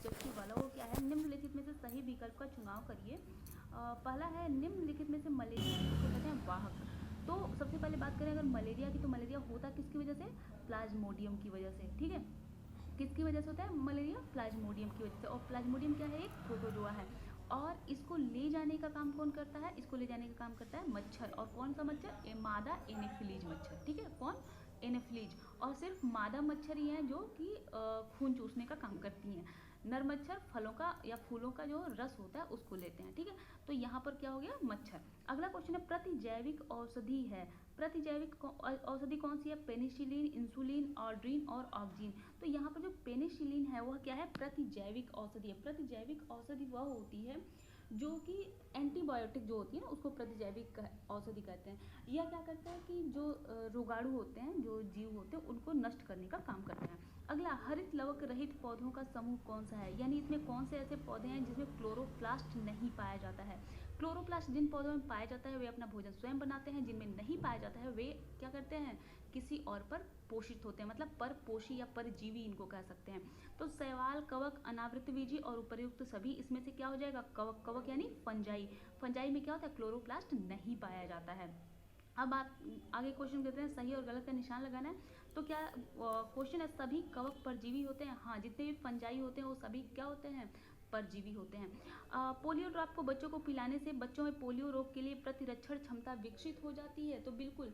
Objective वाला, वो क्या है, निम्नलिखित में से सही विकल्प का चुनाव करिए। पहला है निम्नलिखित में से मलेरिया को कहते हैं वाहक। तो सबसे पहले बात करें अगर मलेरिया की, तो मलेरिया होता किसकी वजह से, प्लाज्मोडियम की वजह से। ठीक है, किसकी वजह से होता है मलेरिया, प्लाज्मोडियम की वजह से। और प्लाज्मोडियम क्या है, एक प्रोटोजोआ है। और इसको ले जाने का काम कौन करता है, इसको ले जाने का काम करता है मच्छर। और कौन सा मच्छर, मादा एनेफिलीज मच्छर। ठीक है, कौन, एनेफिलीज। और सिर्फ मादा मच्छर ही हैं जो कि खून चूसने का काम करती हैं। नर मच्छर फलों का या फूलों का जो रस होता है उसको लेते हैं। ठीक है, तो यहाँ पर क्या हो गया, मच्छर। अगला क्वेश्चन है प्रतिजैविक औषधि है। प्रतिजैविक औषधि कौन सी है, पेनिसिलिन, इंसुलिन, ऑर्ड्रीन और ऑक्जीन। तो यहाँ पर जो पेनिसिलिन है वह क्या है, प्रतिजैविक औषधि है। प्रतिजैविक औषधि वह होती है जो कि एंटीबायोटिक जो होती है ना उसको प्रतिजैविक औषधि कहते हैं। यह क्या करता है कि जो रोगाणु होते हैं, जो जीव होते हैं, उनको नष्ट करने का काम करते हैं। अगला, हरित लवक रहित पौधों का समूह कौन सा है, यानी इसमें कौन से ऐसे पौधे हैं जिसमें क्लोरोप्लास्ट नहीं पाया जाता है। क्लोरोप्लास्ट जिन पौधों में पाया जाता है वे अपना भोजन स्वयं बनाते हैं, जिनमें नहीं पाया जाता है वे क्या करते हैं, किसी और पर पोषित होते हैं, मतलब परपोषी या परजीवी इनको कह सकते हैं। तो शैवाल, कवक, अनावृतबीजी और उपर्युक्त सभी इसमें से क्या हो जाएगा, कवक। कवक यानी फंजाई। फंजाई में क्या होता है, क्लोरोप्लास्ट नहीं पाया जाता है। अब बात आगे क्वेश्चन कहते हैं सही और गलत का निशान लगाना है। तो क्या क्वेश्चन है, सभी कवक परजीवी होते हैं। हाँ, जितने भी फंजाई होते हैं वो सभी क्या होते हैं, परजीवी होते हैं। पोलियो ड्रॉप को बच्चों को पिलाने से बच्चों में पोलियो रोग के लिए प्रतिरक्षण क्षमता विकसित हो जाती है। तो बिल्कुल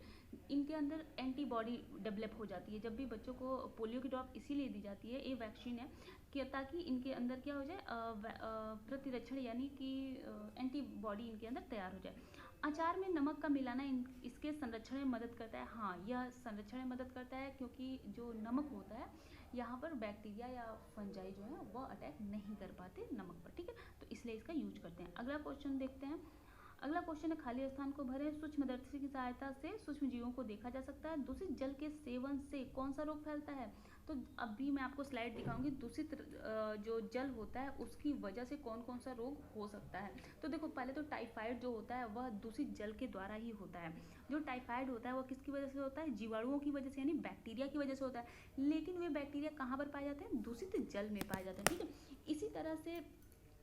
इनके अंदर एंटीबॉडी डेवलप हो जाती है। जब भी बच्चों को पोलियो की ड्रॉप इसीलिए दी जाती है, ये वैक्सीन है कि ताकि इनके अंदर क्या हो जाए, प्रतिरक्षण यानी कि एंटीबॉडी इनके अंदर तैयार हो जाए। अचार में नमक का मिलाना इसके संरक्षण में मदद करता है। हाँ, यह संरक्षण में मदद करता है क्योंकि जो नमक होता है यहाँ पर बैक्टीरिया या फंजाई जो है वह अटैक नहीं कर पाते नमक पर। ठीक है, तो इसलिए इसका यूज करते हैं। अगला क्वेश्चन देखते हैं। अगला क्वेश्चन है, खाली स्थान को भरें। सूक्ष्मदर्शी की सहायता से सूक्ष्म जीवों को देखा जा सकता है। दूषित जल के सेवन से कौन सा रोग फैलता है। तो अभी मैं आपको स्लाइड दिखाऊंगी, दूषित जो जल होता है उसकी वजह से कौन कौन सा रोग हो सकता है। तो देखो, पहले तो टाइफाइड जो होता है वह दूषित जल के द्वारा ही होता है। जो टाइफाइड होता है वह किसकी वजह से होता है, जीवाणुओं की वजह से, यानी बैक्टीरिया की वजह से होता है। लेकिन वे बैक्टीरिया कहाँ पर पाए जाते हैं, दूषित जल में पाए जाते हैं। ठीक है, इसी तरह से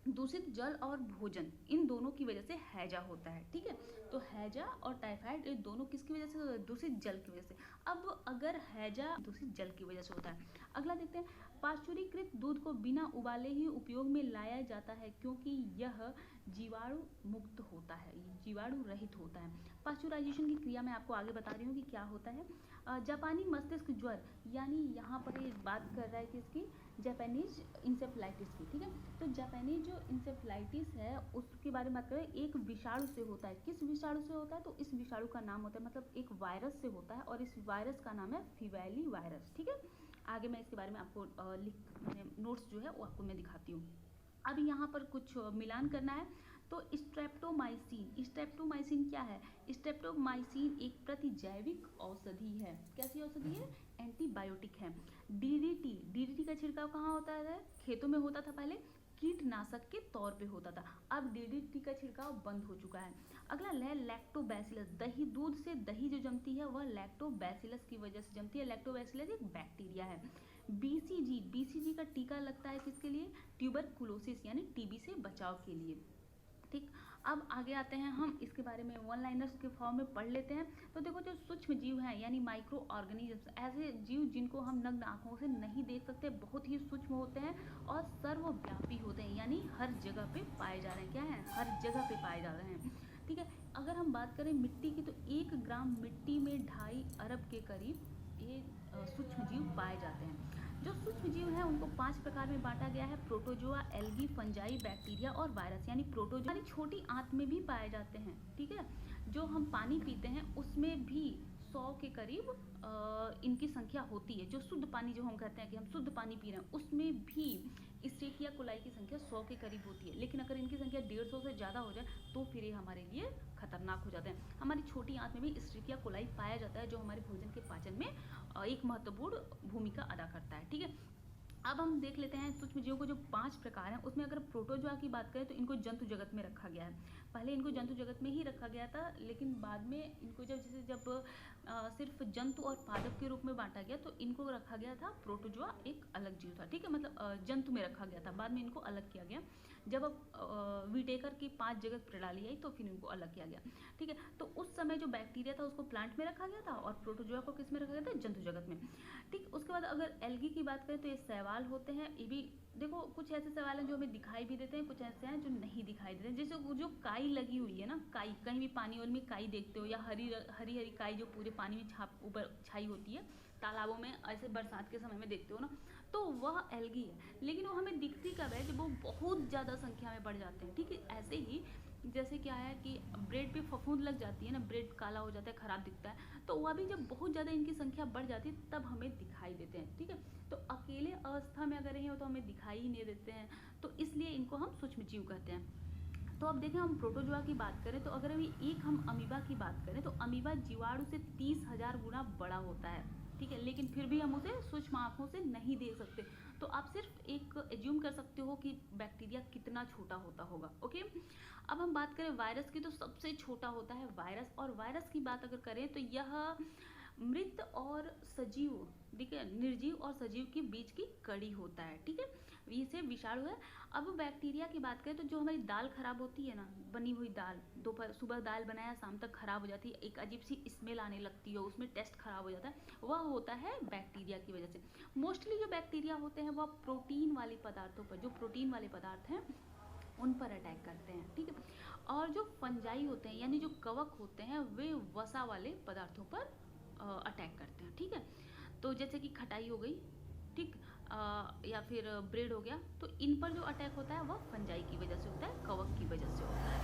दूषित जल और भोजन इन दोनों की वजह से हैजा होता है। ठीक है, तो हैजा और टाइफाइड ये दोनों किसकी वजह से होता है, दूषित जल की वजह से। अब अगर हैजा दूषित जल की वजह से होता है। अगला देखते हैं, पाश्चुरीकृत दूध को बिना उबाले ही उपयोग में लाया जाता है क्योंकि यह जीवाणु मुक्त होता है, जीवाणु रहित होता है। पाश्चुराइजेशन की क्रिया मैं आपको आगे बता रही हूँ कि क्या होता है। जापानी मस्तिष्क ज्वर, यानी यहाँ पर ये बात कर रहा है कि इसकी जापानीज इंसेफ्लाइटिस की। ठीक है, तो जापानीज जो इंसेफ्लाइटिस है उसके बारे में बात करें, एक विषाणु से होता है। किस विषाणु से होता है, तो इस विषाणु का नाम होता है, मतलब एक वायरस से होता है और इस वायरस का नाम है फीवैली वायरस। ठीक है, आगे मैं इसके बारे में आपको नोट्स जो है वो आपको मैं दिखाती हूँ। अब यहाँ पर कुछ मिलान करना है। तो स्ट्रेप्टोमाइसिन, स्ट्रेप्टोमाइसिन क्या है, स्ट्रेप्टोमाइसिन एक प्रतिजैविक औषधि है। कैसी औषधि है, एंटीबायोटिक है। डीडीटी, डीडीटी का छिड़काव कहाँ होता है, खेतों में होता था पहले, कीटनाशक के तौर पे होता था। अब डीडीटी का छिड़काव बंद हो चुका है। अगला है लैक्टोबैसिलस, दही, दूध से दही जो जमती है वह लैक्टोबैसिलस की वजह से जमती है। लैक्टोबैसिलस एक बैक्टीरिया है। बीसीजी, बीसीजी का टीका लगता है किसके लिए, ट्यूबरकुलोसिस यानी टीबी से बचाव के लिए। ठीक, अब आगे आते हैं हम इसके बारे में वन लाइनर्स के फॉर्म में पढ़ लेते हैं। तो देखो, जो सूक्ष्म जीव हैं यानी माइक्रो ऑर्गेनिजम्स, ऐसे जीव जिनको हम नग्न आंखों से नहीं देख सकते, बहुत ही सूक्ष्म होते हैं और सर्वव्यापी होते हैं, यानी हर जगह पे पाए जा रहे हैं। क्या है, हर जगह पे पाए जा रहे हैं। ठीक है, अगर हम बात करें मिट्टी की, तो 1 ग्राम मिट्टी में 2.5 अरब के करीब ये सूक्ष्म जीव पाए जाते हैं। जो सूक्ष्म जीव हैं उनको 5 प्रकार में बांटा गया है, प्रोटोजोआ, एल्गी, फंजाई, बैक्टीरिया और वायरस। यानी प्रोटोजोआ हमारी छोटी आंत में भी पाए जाते हैं। ठीक है, जो हम पानी पीते हैं उसमें भी 100 के करीब इनकी संख्या होती है। जो शुद्ध पानी जो हम कहते हैं कि हम शुद्ध पानी पी रहे हैं उसमें भी इस्टेकिया कोलाई की संख्या 100 के करीब होती है। लेकिन अगर इनकी संख्या 150 से ज़्यादा हो जाए तो फिर ये हमारे लिए खतरनाक हो जाते हैं। हमारी छोटी आंत में भी इस्टेकिया कोलाई पाया जाता है जो हमारे भोजन के पाचन में एक महत्वपूर्ण भूमिका अदा करता है। ठीक है, अब हम देख लेते हैं सूक्ष्म जीवों को जो 5 प्रकार हैं, उसमें अगर प्रोटोजोआ की बात करें तो इनको जंतु जगत में रखा गया है। पहले इनको जंतु जगत में ही रखा गया था, लेकिन बाद में इनको जब सिर्फ जंतु और पादप के रूप में बांटा गया तो इनको रखा गया था प्रोटोजोआ, एक अलग जीव था, ठीक है, मतलब जंतु में रखा गया था, बाद में इनको अलग किया गया। जब अब विटेकर की 5 जगत प्रणाली आई तो फिर इनको अलग किया गया, ठीक है। तो उस समय जो बैक्टीरिया था उसको प्लांट में रखा गया था और प्रोटोजोआ को किस में रखा गया था, जंतु जगत में, ठीक। उसके बाद अगर एल्गी की बात करें तो ये शैवाल होते हैं। ये भी देखो कुछ ऐसे सवाल हैं जो हमें दिखाई भी देते हैं, कुछ ऐसे हैं जो नहीं दिखाई देते हैं। जैसे वो जो काई लगी हुई है ना, काई, कहीं भी पानी वाली में काई देखते हो, या हरी हरी हरी काई जो पूरे पानी में छाप ऊपर छाई होती है, तालाबों में ऐसे बरसात के समय में देखते हो ना, तो वह एल्गी है। लेकिन वो हमें दिखती कब है, जब वो बहुत ज़्यादा संख्या में बढ़ जाते हैं, ठीक है। ऐसे ही जैसे क्या है कि ब्रेड पे फफूंद लग जाती है ना, ब्रेड काला हो जाता है, खराब दिखता है, तो वह भी जब बहुत ज़्यादा इनकी संख्या बढ़ जाती है तब हमें दिखाई देते हैं, ठीक है। तो अकेले अवस्था में अगर रहें तो हमें दिखाई ही नहीं देते हैं, तो इसलिए इनको हम सूक्ष्म जीव कहते हैं। तो अब देखें, हम प्रोटोजोआ की बात करें तो अगर अभी एक हम अमीबा की बात करें तो अमीबा जीवाणु से 30,000 गुना बड़ा होता है, ठीक है, लेकिन फिर भी हम उसे सूक्ष्म आँखों से नहीं देख सकते। तो आप सिर्फ एक एज्यूम कर सकते हो कि बैक्टीरिया कितना छोटा होता होगा, ओके। अब हम बात करें वायरस की तो सबसे छोटा होता है वायरस, और वायरस की बात अगर करें तो यह मृत और सजीव, ठीक है, निर्जीव और सजीव के बीच की कड़ी होता है, ठीक है, इसे विषाणु है। अब बैक्टीरिया की बात करें तो जो हमारी दाल खराब होती है ना, बनी हुई दाल, दोपहर सुबह दाल बनाया शाम तक खराब हो जाती है, एक अजीब सी स्मेल आने लगती है, उसमें टेस्ट खराब हो जाता है, वह होता है बैक्टीरिया की वजह से। मोस्टली जो बैक्टीरिया होते हैं वह प्रोटीन वाले पदार्थों पर, जो प्रोटीन वाले पदार्थ हैं उन पर अटैक करते हैं, ठीक है। और जो फंजाई होते हैं यानी जो कवक होते हैं वे वसा वाले पदार्थों पर अटैक करते हैं, ठीक है। तो जैसे कि खटाई हो गई, ठीक, या फिर ब्रेड हो गया, तो इन पर जो अटैक होता है वह फंजाई की वजह से होता है, कवक की वजह से होता है,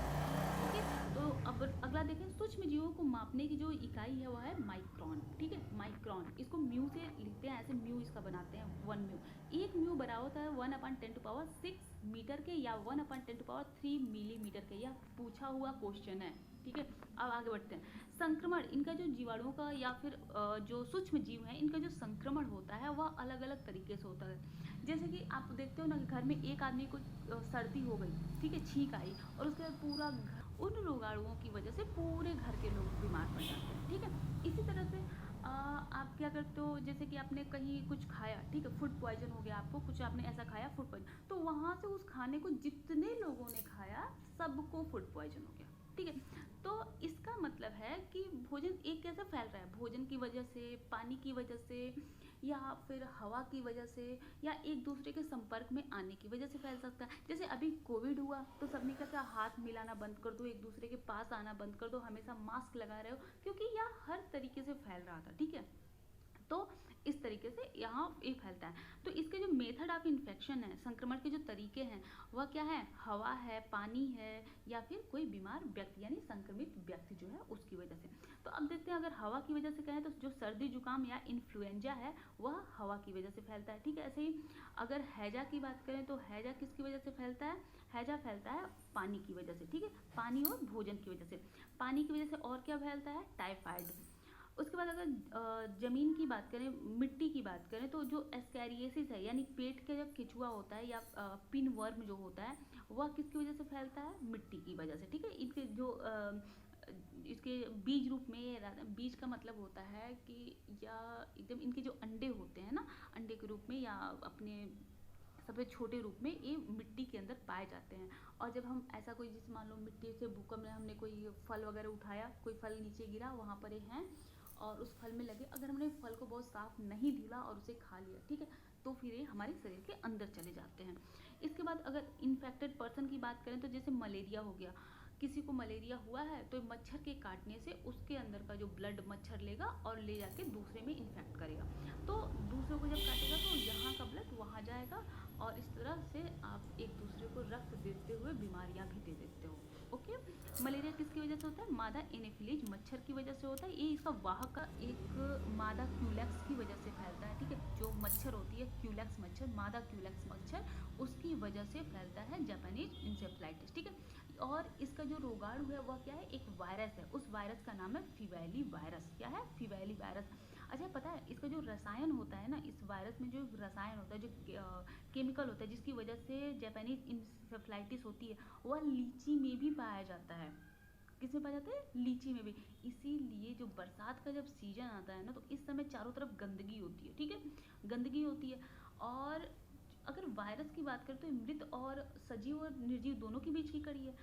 ठीक है। तो अब अगला देखें, सूक्ष्म जीवों को मापने की जो इकाई है वह है माइक्रोन, ठीक है, माइक्रोन, इसको म्यू से लिखते हैं, ऐसे म्यू इसका बनाते हैं, 1 म्यू। एक म्यू बराबर होता है 1/10⁶ मीटर के या 1/10⁻³ मिलीमीटर के। यह पूछा हुआ क्वेश्चन है, ठीक है। अब आगे बढ़ते हैं। संक्रमण, इनका जो जीवाणुओं का या फिर जो सूक्ष्म जीव है इनका जो संक्रमण होता है वह अलग अलग तरीके से होता है। जैसे कि आप देखते हो ना कि घर में एक आदमी को सर्दी हो गई, ठीक है, छींक आई, और उसके बाद पूरा घर उन रोगाणुओं की वजह से पूरे घर के लोग बीमार पड़ जाते हैं, ठीक है। इसी तरह से आप क्या करते हो, जैसे कि आपने कहीं कुछ खाया, ठीक है, फूड पॉइजन हो गया, आपको कुछ आपने ऐसा खाया फूड पॉइजन, तो वहाँ से उस खाने को जितने लोगों ने खाया सबको फूड पॉइजन हो गया, ठीक है। तो इसका मतलब है कि भोजन एक कैसे फैल रहा है, भोजन की वजह से, पानी की वजह से, या फिर हवा की वजह से, या एक दूसरे के संपर्क में आने की वजह से फैल सकता है। जैसे अभी कोविड हुआ तो सबने कहा हाथ मिलाना बंद कर दो, एक दूसरे के पास आना बंद कर दो, हमेशा मास्क लगा रहे हो, क्योंकि यह हर तरीके से फैल रहा था, ठीक है। तो इस तरीके से यहाँ ये फैलता है। तो इसके जो मेथड ऑफ इन्फेक्शन है, संक्रमण के जो तरीके हैं वह क्या है, हवा है, पानी है, या फिर कोई बीमार व्यक्ति यानी संक्रमित व्यक्ति जो है उसकी वजह से। तो अब देखते हैं, अगर हवा की वजह से कहें तो जो सर्दी जुकाम या इन्फ्लुएंजा है वह हवा की वजह से फैलता है, ठीक है। ऐसे ही अगर हैजा की बात करें तो हैजा किसकी वजह से फैलता है, हैजा फैलता है पानी की वजह से, ठीक है, पानी और भोजन की वजह से। पानी की वजह से और क्या फैलता है, टाइफाइड। उसके बाद अगर ज़मीन की बात करें, मिट्टी की बात करें, तो जो एस्कैरिएसिस है यानी पेट का जब केचुआ होता है या पिन वर्म जो होता है वह किसकी वजह से फैलता है, मिट्टी की वजह से, ठीक है। इनके जो इसके बीज रूप में, बीज का मतलब होता है कि या एकदम इनके जो अंडे होते हैं ना, अंडे के रूप में या अपने सबसे छोटे रूप में ये मिट्टी के अंदर पाए जाते हैं। और जब हम ऐसा कोई, जैसे मान लो मिट्टी से भूकंप में हमने कोई फल वगैरह उठाया, कोई फल नीचे गिरा, वहाँ पर ये हैं और उस फल में लगे, अगर हमने फल को बहुत साफ नहीं धुला और उसे खा लिया, ठीक है, तो फिर ये हमारे शरीर के अंदर चले जाते हैं। इसके बाद अगर इन्फेक्टेड पर्सन की बात करें तो जैसे मलेरिया हो गया, किसी को मलेरिया हुआ है तो मच्छर के काटने से उसके अंदर का जो ब्लड मच्छर लेगा और ले जाके दूसरे में इन्फेक्ट करेगा, तो दूसरों को जब काटेगा तो यहाँ का ब्लड वहाँ जाएगा, और इस तरह से आप एक दूसरे को रक्त देते हुए बीमारियाँ भी दे देते हो, ओके। मलेरिया किसकी वजह से होता है, मादा एनोफिलीज मच्छर की वजह से होता है। ये इसका वाहक का एक मादा क्यूलेक्स की वजह से फैलता है, ठीक है, जो मच्छर होती है क्यूलेक्स मच्छर, मादा क्यूलेक्स मच्छर, उसकी वजह से फैलता है जापानीज इंसेफ्लाइटिस, ठीक है। और इसका जो रोगाणु है वह क्या है, एक वायरस है, उस वायरस का नाम है फीवैली वायरस। क्या है, फीवैली वायरस। अच्छा, पता है इसका जो रसायन होता है ना, इस वायरस में जो रसायन होता है, जो केमिकल होता है जिसकी वजह से जापानीज इंसेफ्लाइटिस होती है, वह लीची में भी पाया जाता है। किसमें पाया जाता है? लीची में भी। इसीलिए जो बरसात का जब सीजन आता है ना, तो इस समय चारों तरफ गंदगी होती है, ठीक है, गंदगी होती है। और अगर वायरस की बात करें तो ये मृत और सजीव और निर्जीव दोनों के बीच की कड़ी है,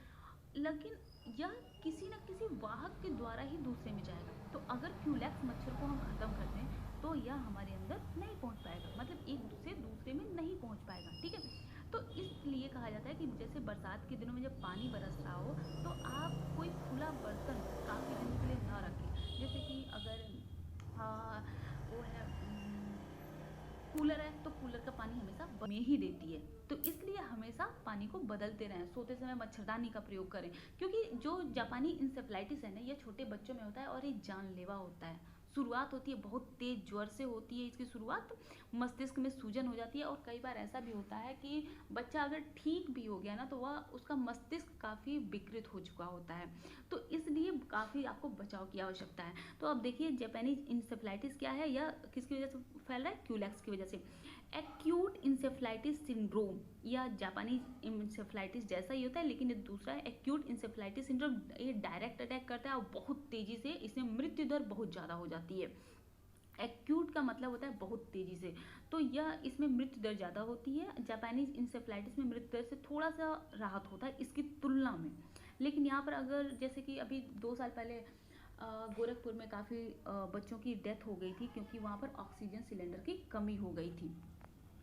लेकिन यह किसी न किसी वाहक के द्वारा ही दूसरे में जाएगा। तो अगर क्यूलैक्स मच्छर को हम खत्म कर दें तो यह हमारे अंदर नहीं पहुंच पाएगा, मतलब एक से दूसरे में नहीं पहुंच पाएगा, ठीक है। तो इसलिए कहा जाता है कि जैसे बरसात के दिनों में जब पानी बरस रहा हो तो आप कोई खुला बर्तन काफ़ी दिनों के लिए ना रखें। जैसे कि अगर वो है कूलर है, तो कूलर का पानी हमेशा में ही देती है, तो इसलिए हमेशा पानी को बदलते रहें। सोते समय मच्छरदानी का प्रयोग करें, क्योंकि जो जापानी इंसेफ्लाइटिस है ना, ये छोटे बच्चों में होता है और ये जानलेवा होता है। शुरुआत होती है बहुत तेज ज्वर से होती है इसकी शुरुआत, मस्तिष्क में सूजन हो जाती है, और कई बार ऐसा भी होता है कि बच्चा अगर ठीक भी हो गया ना, तो वह उसका मस्तिष्क काफ़ी विकृत हो चुका होता है। तो इसलिए काफ़ी आपको बचाव की आवश्यकता है। तो अब देखिए जापानीज इंसेफ्लाइटिस क्या है, यह किसकी वजह से फैल रहा है? क्यूलैक्स की वजह से। एक्यूट इंसेफ्लाइटिस सिंड्रोम या जापानीज इंसेफ्लाइटिस जैसा ही होता है, लेकिन ये दूसरा है एक्यूट इंसेफ्लाइटिस सिंड्रोम। ये डायरेक्ट अटैक करता है और बहुत तेजी से, इसमें मृत्यु दर बहुत ज़्यादा हो जाती है। एक्यूट का मतलब होता है बहुत तेजी से, तो यह इसमें मृत्यु दर ज़्यादा होती है। जापानीज इंसेफ्लाइटिस में मृत्यु दर से थोड़ा सा राहत होता है इसकी तुलना में। लेकिन यहाँ पर अगर जैसे कि अभी 2 साल पहले गोरखपुर में काफ़ी बच्चों की डेथ हो गई थी, क्योंकि वहाँ पर ऑक्सीजन सिलेंडर की कमी हो गई थी,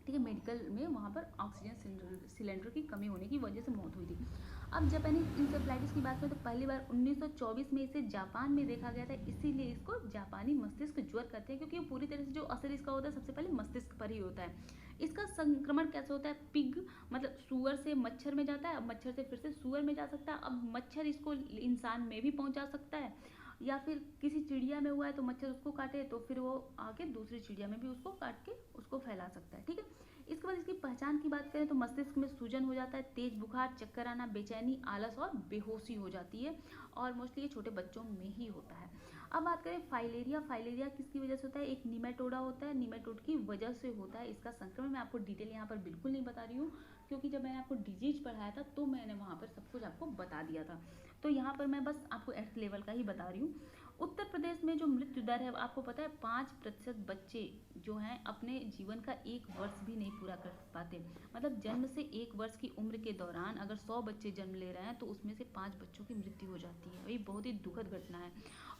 ठीक है, मेडिकल में वहाँ पर ऑक्सीजन सिलेंडर की कमी होने की वजह से मौत हुई थी। अब जापानीज इंसेफ्लाइटिस की बात करें तो पहली बार 1924 में इसे जापान में देखा गया था, इसीलिए इसको जापानी मस्तिष्क ज्वर कहते हैं, क्योंकि ये पूरी तरह से जो असर इसका होता है सबसे पहले मस्तिष्क पर ही होता है। इसका संक्रमण कैसे होता है? पिग मतलब सुअर से मच्छर में जाता है, मच्छर से फिर से सुअर में जा सकता है। अब मच्छर इसको इंसान में भी पहुंचा सकता है, या फिर किसी चिड़िया में हुआ है तो मच्छर उसको काटे तो फिर वो आके दूसरी चिड़िया में भी उसको काट के उसको फैला सकता है, ठीक है। इसके बाद इसकी पहचान की बात करें तो मस्तिष्क में सूजन हो जाता है, तेज बुखार, चक्कर आना, बेचैनी, आलस और बेहोशी हो जाती है, और मोस्टली ये छोटे बच्चों में ही होता है। अब बात करें फाइलेरिया। फाइलेरिया किसकी वजह से होता है? एक निमेटोडा होता है, निमेटोड की वजह से होता है इसका संक्रमण। मैं आपको डिटेल यहाँ पर बिल्कुल नहीं बता रही हूँ, क्योंकि जब मैंने आपको डिजीज पढ़ाया था तो मैंने वहाँ पर सब कुछ आपको बता दिया था, तो यहाँ पर मैं बस आपको एट लेवल का ही बता रही हूँ। उत्तर प्रदेश में जो मृत्यु दर है, आपको पता है 5% बच्चे जो हैं अपने जीवन का 1 वर्ष भी नहीं पूरा कर पाते। मतलब जन्म से 1 वर्ष की उम्र के दौरान अगर 100 बच्चे जन्म ले रहे हैं तो उसमें से 5 बच्चों की मृत्यु हो जाती है। ये बहुत ही दुखद घटना है।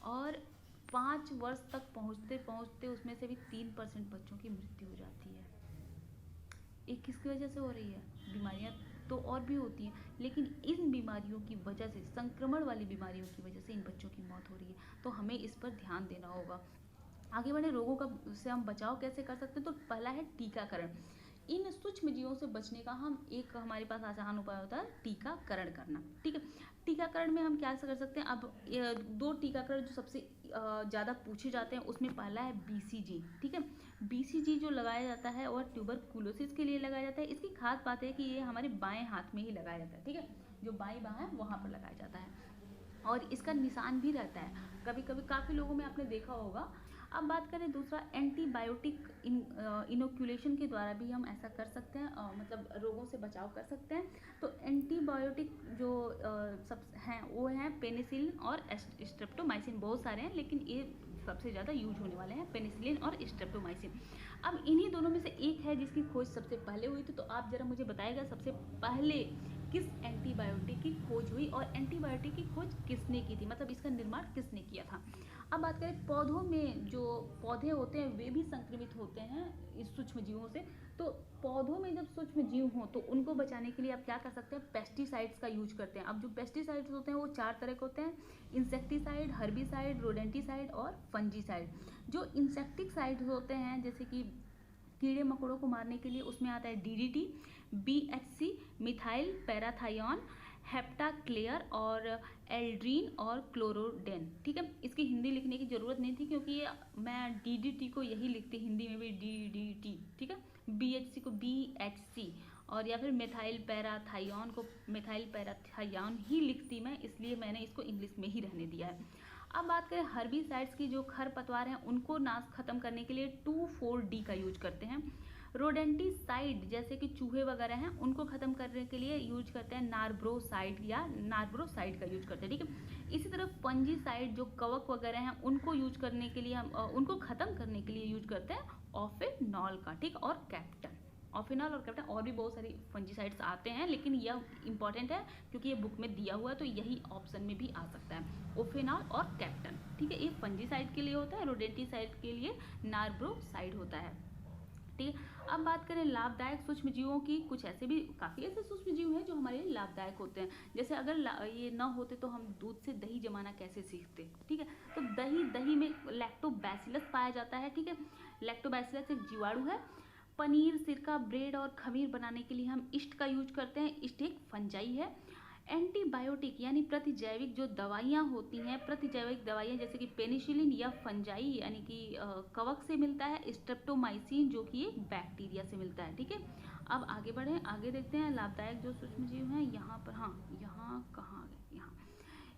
और 5 वर्ष तक पहुँचते पहुँचते उसमें से भी 3% बच्चों की मृत्यु हो जाती है। ये किसकी वजह से हो रही है? बीमारियाँ तो और भी होती हैं, लेकिन इन बीमारियों की वजह से, संक्रमण वाली बीमारियों की वजह से इन बच्चों की मौत हो रही है, तो हमें इस पर ध्यान देना होगा। आगे बढ़े, रोगों का से हम बचाव कैसे कर सकते हैं? तो पहला है टीकाकरण। इन सूक्ष्म जीवों से बचने का हमारे पास आसान उपाय होता है टीकाकरण करना, ठीक है। टीकाकरण में हम क्या कर सकते हैं? अब 2 टीकाकरण जो सबसे ज़्यादा पूछे जाते हैं, उसमें पहला है BCG, ठीक है। BCG जो लगाया जाता है और ट्यूबरकुलोसिस के लिए लगाया जाता है। इसकी खास बात है कि ये हमारे बाएं हाथ में ही लगाया जाता है, ठीक है, जो बाएं बाँ है वहाँ पर लगाया जाता है, और इसका निशान भी रहता है। कभी कभी काफ़ी लोगों में आपने देखा होगा। अब बात करें दूसरा, एंटीबायोटिक इनोक्यूलेशन के द्वारा भी हम ऐसा कर सकते हैं, मतलब रोगों से बचाव कर सकते हैं। तो एंटीबायोटिक जो सब हैं वो हैं पेनिसिलिन और स्ट्रेप्टोमाइसिन। बहुत सारे हैं, लेकिन ये सबसे ज़्यादा यूज होने वाले हैं, पेनिसिलिन और स्ट्रेप्टोमाइसिन। अब इन्हीं दोनों में से एक है जिसकी खोज सबसे पहले हुई थी, तो आप ज़रा मुझे बताइएगा सबसे पहले किस एंटीबायोटिक की खोज हुई और एंटीबायोटिक की खोज किसने की थी, मतलब इसका निर्माण किसने किया था। अब बात करें पौधों में, जो पौधे होते हैं वे भी संक्रमित होते हैं इस सूक्ष्म जीवों से। तो पौधों में जब सूक्ष्म जीव हों तो उनको बचाने के लिए आप क्या कर सकते हैं? पेस्टिसाइड्स का यूज करते हैं। अब जो पेस्टिसाइड्स होते हैं वो 4 तरह के होते हैं, इंसेक्टिसाइड, हर्बिसाइड, रोडेंटिसाइड और फंजीसाइड। जो इंसेक्टिसाइड होते हैं जैसे कि कीड़े मकोड़ों को मारने के लिए, उसमें आता है DDT, BHC, मिथाइल पैराथायोन, हेप्टाक्लेयर और एल्ड्रीन और क्लोरोडेन, ठीक है। इसकी हिंदी लिखने की ज़रूरत नहीं थी, क्योंकि ये मैं DDT को यही लिखती, हिंदी में भी DDT, ठीक है। BHC को BHC, और या फिर मिथाइल पैराथायोन को मिथाइल पैराथायोन ही लिखती मैं, इसलिए मैंने इसको इंग्लिश में ही रहने दिया है। अब बात करें हर्बिसाइड्स की, जो खरपतवार हैं उनको नाश खत्म करने के लिए 2,4-D का यूज करते हैं। रोडेंटिसाइड जैसे कि चूहे वगैरह हैं उनको खत्म करने के लिए यूज करते हैं नार्ब्रोसाइड या नार्ब्रोसाइड का यूज करते हैं, ठीक है। इसी तरह फंजीसाइड जो कवक वगैरह हैं उनको यूज करने के लिए हम उनको खत्म करने के लिए यूज करते हैं ऑफेनॉल का, ठीक, और कैप्टन। ऑफिनॉल और कैप्टन, और भी बहुत सारी फंजीसाइड्स आते हैं, लेकिन यह इंपॉर्टेंट है क्योंकि ये बुक में दिया हुआ है तो यही ऑप्शन में भी आ सकता है, ओफिनॉल और कैप्टन, ठीक है। ये फंजीसाइड के लिए होता है, रोडेंटिसाइड के लिए नार्ब्रोसाइड होता है, ठीक है। अब बात करें लाभदायक सूक्ष्म जीवों की, कुछ ऐसे भी काफ़ी ऐसे सूक्ष्म जीव हैं जो हमारे लिए लाभदायक होते हैं। जैसे अगर ये ना होते तो हम दूध से दही जमाना कैसे सीखते, ठीक है। तो दही में लैक्टोबैसिलस पाया जाता है, ठीक है। लैक्टोबैसिलस एक जीवाणु है। पनीर, सिरका, ब्रेड और खमीर बनाने के लिए हम ईस्ट का यूज करते हैं। ईस्ट एक फंजाई है। एंटीबायोटिक यानी प्रतिजैविक जो दवाइयाँ होती हैं, प्रतिजैविक दवाइयाँ जैसे कि पेनिसिलिन या फंजाई यानी कि कवक से मिलता है। स्ट्रेप्टोमाइसिन जो कि एक बैक्टीरिया से मिलता है, ठीक है। अब आगे बढ़ें, आगे देखते हैं लाभदायक जो सूक्ष्मजीव हैं यहाँ पर। हाँ, यहाँ कहाँ गए, यहाँ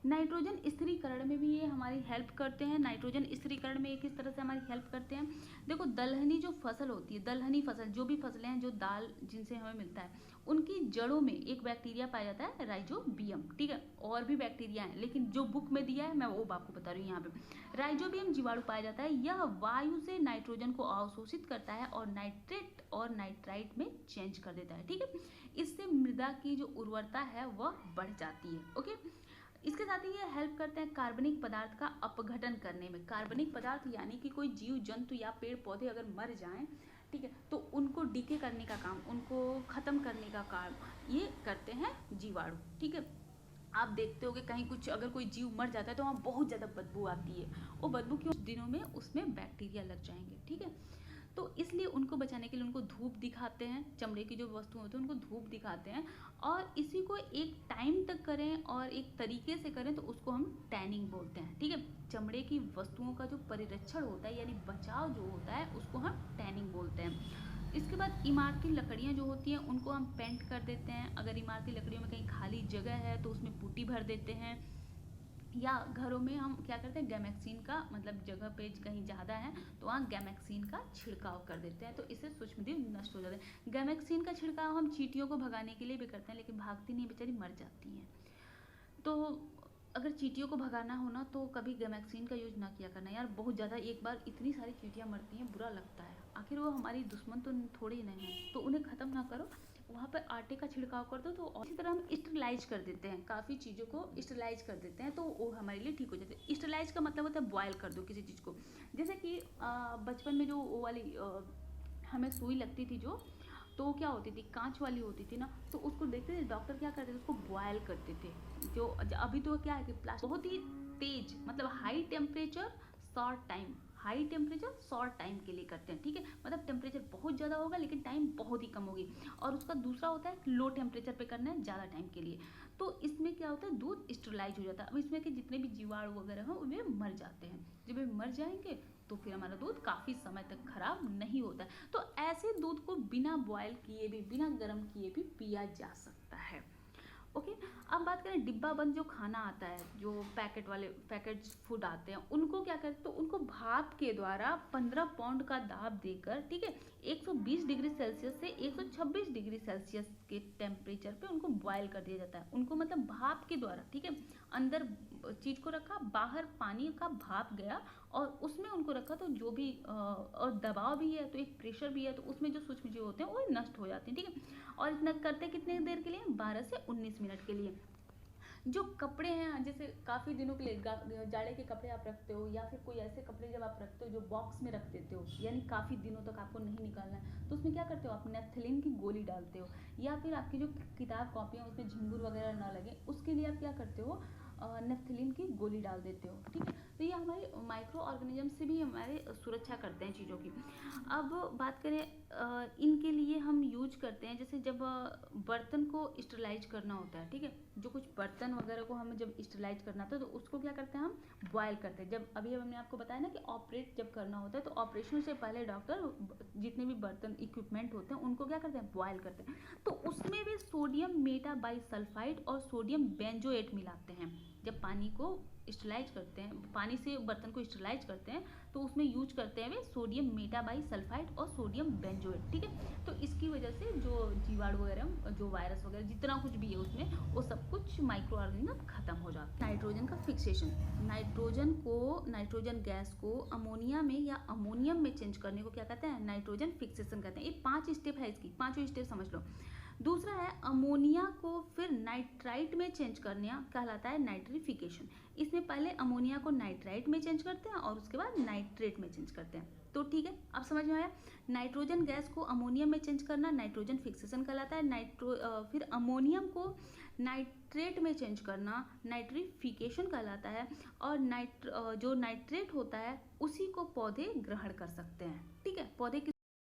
नाइट्रोजन स्थिरीकरण में भी ये हमारी हेल्प करते हैं। नाइट्रोजन स्थिरीकरण में ये किस तरह से हमारी हेल्प करते हैं, देखो दलहनी जो फसल होती है, दलहनी फसल जो भी फसलें हैं जो दाल जिनसे हमें मिलता है, उनकी जड़ों में एक बैक्टीरिया पाया जाता है राइजोबियम, ठीक है। और भी बैक्टीरिया हैं लेकिन जो बुक में दिया है मैं वो आपको बता रही हूँ। यहाँ पे राइजोबियम जीवाणु पाया जाता है। यह वायु से नाइट्रोजन को अवशोषित करता है और नाइट्रेट और नाइट्राइट में चेंज कर देता है, ठीक है। इससे मृदा की जो उर्वरता है वह बढ़ जाती है, ओके। इसके साथ ही ये हेल्प करते हैं कार्बनिक पदार्थ का अपघटन करने में। कार्बनिक पदार्थ यानी कि कोई जीव जंतु या पेड़ पौधे अगर मर जाएं, ठीक है, तो उनको डीके करने का काम, उनको खत्म करने का काम ये करते हैं जीवाणु, ठीक है। आप देखते होगे कहीं कुछ अगर कोई जीव मर जाता है तो वहाँ बहुत ज़्यादा बदबू आती है। वो बदबू क्यों, दिनों में उसमें बैक्टीरिया लग जाएंगे, ठीक है। तो इसलिए उनको बचाने के लिए उनको धूप दिखाते हैं, चमड़े की जो वस्तु होती है उनको धूप दिखाते हैं, और इसी को एक टाइम तक करें और एक तरीके से करें तो उसको हम टैनिंग बोलते हैं, ठीक है। चमड़े की वस्तुओं का जो परिरक्षण होता है यानी बचाव जो होता है उसको हम टैनिंग बोलते हैं। इसके बाद इमारती लकड़ियाँ जो होती हैं उनको हम पेंट कर देते हैं। अगर इमारती लकड़ियों में कहीं खाली जगह है तो उसमें पुट्टी भर देते हैं, या घरों में हम क्या करते हैं गैमेक्सिन का, मतलब जगह पे कहीं ज़्यादा है तो वहाँ गैमेक्सिन का छिड़काव कर देते हैं, तो इससे सूक्ष्मजीव नष्ट हो जाते हैं। गैमेक्सिन का छिड़काव हम चींटियों को भगाने के लिए भी करते हैं, लेकिन भागती नहीं, बेचारी मर जाती हैं। तो अगर चींटियों को भगाना हो ना तो कभी गैमेक्सिन का यूज़ ना किया करना यार, बहुत ज़्यादा एक बार इतनी सारी चींटियाँ मरती हैं, बुरा लगता है। आखिर वो हमारी दुश्मन तो थोड़ी ही नहीं है, तो उन्हें ख़त्म ना करो, वहाँ पर आटे का छिड़काव कर दो। तो इसी तरह हम स्टरलाइज कर देते हैं, काफ़ी चीज़ों को स्टरलाइज कर देते हैं तो वो हमारे लिए ठीक हो जाते हैं। स्टरलाइज का मतलब होता है बॉयल कर दो किसी चीज़ को। जैसे कि बचपन में जो वो वाली हमें सुई लगती थी जो, तो वो क्या होती थी, कांच वाली होती थी ना, तो उसको देखते थे डॉक्टर क्या करते थे, उसको बॉयल करते थे। जो अभी तो क्या है कि प्लास्टिक बहुत ही तेज, मतलब high temperature short time, high temperature short time के लिए करते हैं, ठीक है। मतलब टेम्परेचर बहुत ज़्यादा होगा लेकिन टाइम बहुत ही कम होगी। और उसका दूसरा होता है लो टेम्परेचर पे करना है ज़्यादा टाइम के लिए। तो इसमें क्या होता है, दूध स्टरलाइज हो जाता है। अब इसमें के जितने भी जीवाणु वगैरह हैं वे मर जाते हैं। जब वे मर जाएंगे तो फिर हमारा दूध काफ़ी समय तक खराब नहीं होता है। तो ऐसे दूध को बिना बॉयल किए भी, बिना गर्म किए भी पिया जा सकता है, ओके। अब बात करें डिब्बा बंद जो खाना आता है, जो पैकेट वाले पैकेट फूड आते हैं, उनको क्या करते हैं, तो उनको भाप के द्वारा 15 पाउंड का दाब देकर, ठीक है, 120 डिग्री सेल्सियस से 126 डिग्री सेल्सियस के टेम्परेचर पे उनको बॉयल कर दिया जाता है। उनको मतलब भाप के द्वारा, ठीक है, अंदर चीज़ को रखा, बाहर पानी का भाप गया और उसमें उनको रखा, तो जो भी और दबाव भी है तो एक प्रेशर भी है, तो उसमें जो सूक्ष्मजीव होते हैं वो नष्ट हो जाते हैं, ठीक है। और इतना करते कितने देर के लिए, 12 से 19 मिनट के लिए। जो कपड़े हैं, जैसे काफ़ी दिनों के लिए जाड़े के कपड़े आप रखते हो, या फिर कोई ऐसे कपड़े जब आप रखते हो जो बॉक्स में रख देते हो, यानी काफ़ी दिनों तक आपको नहीं निकालना है, तो उसमें क्या करते हो, आप नेफ्थलीन की गोली डालते हो, या फिर आपकी जो किताब कॉपियाँ उसमें झिंगुर वगैरह ना लगे उसके लिए आप क्या करते हो, नेफ्थलीन की गोली डाल देते हो, ठीक है। तो ये हमारे माइक्रो ऑर्गेनिज्म से भी हमारे सुरक्षा करते हैं चीज़ों की। अब बात करें इनके लिए हम यूज करते हैं, जैसे जब बर्तन को स्टरलाइज करना होता है, ठीक है, जो कुछ बर्तन वगैरह को हमें जब स्टरलाइज करना होता है तो उसको क्या करते हैं, हम बॉयल करते हैं। जब अभी हमने आपको बताया ना कि ऑपरेट जब करना होता है तो ऑपरेशन से पहले डॉक्टर जितने भी बर्तन इक्विपमेंट होते हैं उनको क्या करते हैं, बॉयल करते हैं। तो उसमें भी सोडियम मेटाबाइसल्फाइड और सोडियम बेंजोएट मिलाते हैं, जब पानी को स्टरलाइज करते हैं, पानी से बर्तन को स्टरलाइज करते हैं, तो उसमें यूज करते हैं वे सोडियम मेटाबाइसल्फाइड और सोडियम बेंजोएट, ठीक है। तो इसकी वजह से जो जीवाणु वगैरह, जो वायरस वगैरह जितना कुछ भी है उसमें, वो सब कुछ माइक्रो ऑर्गेनिज्म खत्म हो जाता है। नाइट्रोजन का फिक्सेशन, नाइट्रोजन गैस को अमोनिया में या अमोनियम में चेंज करने को क्या कहते हैं? नाइट्रोजन फिक्सेशन कहते हैं। ये 5 स्टेप है, इसकी 5 स्टेप समझ लो। दूसरा है अमोनिया को फिर नाइट्राइट में चेंज करना, कहलाता है नाइट्रिफिकेशन। इसमें पहले अमोनिया को नाइट्राइट में चेंज करते हैं और उसके बाद नाइट्रेट में चेंज करते हैं। तो ठीक है, अब समझ में आया। नाइट्रोजन गैस को अमोनियम में चेंज करना नाइट्रोजन फिक्सेशन कहलाता है। फिर अमोनियम को नाइट्रेट में चेंज करना नाइट्रिफिकेशन कहलाता है। और जो नाइट्रेट होता है उसी को पौधे ग्रहण कर सकते हैं, ठीक है। पौधे